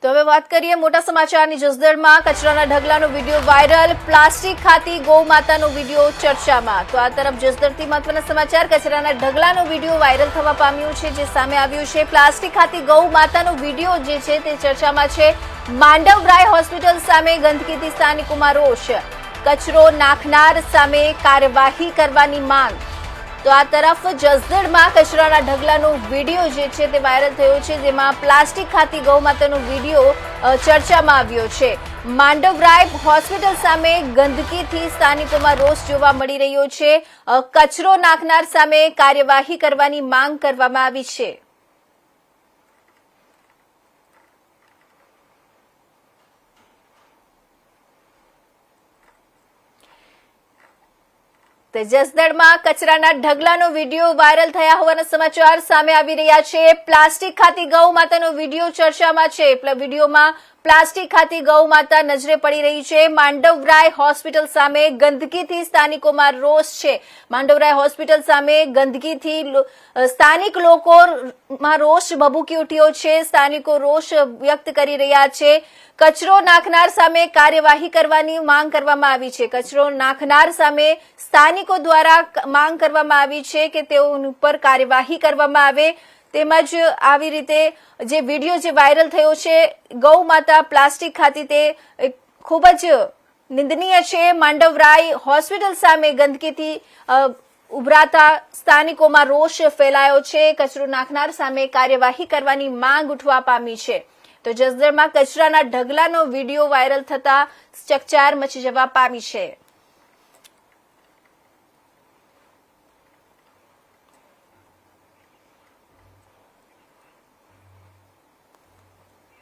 તો હવે વાત કરીએ મોટા સમાચારની. જસદણમાં કચરાના ઢગલાનો વિડીયો વાયરલ, પ્લાસ્ટિક ખાતી ગૌ માતાનો વિડીયો ચર્ચામાં. તો આ તરફ જસદણથી મહત્વના સમાચાર. કચરાના ઢગલાનો વિડીયો વાયરલ થવા પામ્યો છે, જે સામે આવ્યું છે. પ્લાસ્ટિક ખાતી ગૌ માતાનો વિડીયો જે છે તે ચર્ચામાં છે. માંડવરાય હોસ્પિટલ સામે ગંદકીથી સ્થાનિકોમાં રોષ, કચરો નાખનાર સામે કાર્યવાહી કરવાની માંગ. તો આ તરફ જસદણમાં કચરાના ઢગલાનો વિડીયો જે છે તે વાયરલ થયો છે, જેમાં પ્લાસ્ટિક ખાતી ગૌ માતાનો વિડીયો ચર્ચામાં આવ્યો છે. માંડવરાય હોસ્પિટલ સામે ગંદકીથી સ્થાનિકોમાં રોષ જોવા મળી રહ્યો છે. કચરો નાખનાર સામે કાર્યવાહી કરવાની માંગ કરવામાં આવી છે. જસદણમાં કચરાના ઢગલાનો વિડીયો વાયરલ થયા હોવાના સમાચાર સામે આવી રહ્યા છે. પ્લાસ્ટિક ખાતી ગૌ માતાનો વિડીયો ચર્ચામાં છે. વિડીયોમાં પ્લાસ્ટિક ખાતી ગૌ માતા નજરે પડી રહી છે. માંડવરાય હોસ્પિટલ સામે ગંદકીથી સ્થાનિકોમાં રોષ છે. માંડવરાય હોસ્પિટલ સામે ગંદકીથી સ્થાનિક લોકોમાં રોષ ભભૂકી ઉઠ્યો છે. સ્થાનિકો રોષ વ્યક્ત કરી રહ્યા છે. કચરો નાખનાર સામે કાર્યવાહી કરવાની માંગ કરવામાં આવી છે. કચરો નાખનાર સામે સ્થાનિકો દ્વારા માંગ કરવામાં આવી છે કે તેઓ ઉપર કાર્યવાહી કરવામાં આવે. તેમજ આવી રીતે જે વિડીયો જે વાયરલ થયો છે, ગૌ માતા પ્લાસ્ટિક ખાતી, તે ખૂબ જ નિંદનીય છે. માંડવરાય હોસ્પિટલ સામે ગંદકીથી ઉભરાતા સ્થાનિકોમાં રોષ ફેલાયો છે. કચરો નાખનાર સામે કાર્યવાહી કરવાની માંગ ઉઠવા પામી છે. તો જસદણમાં કચરાના ઢગલાનો વિડીયો વાયરલ થતા ચકચાર મચી જવા પામી છે.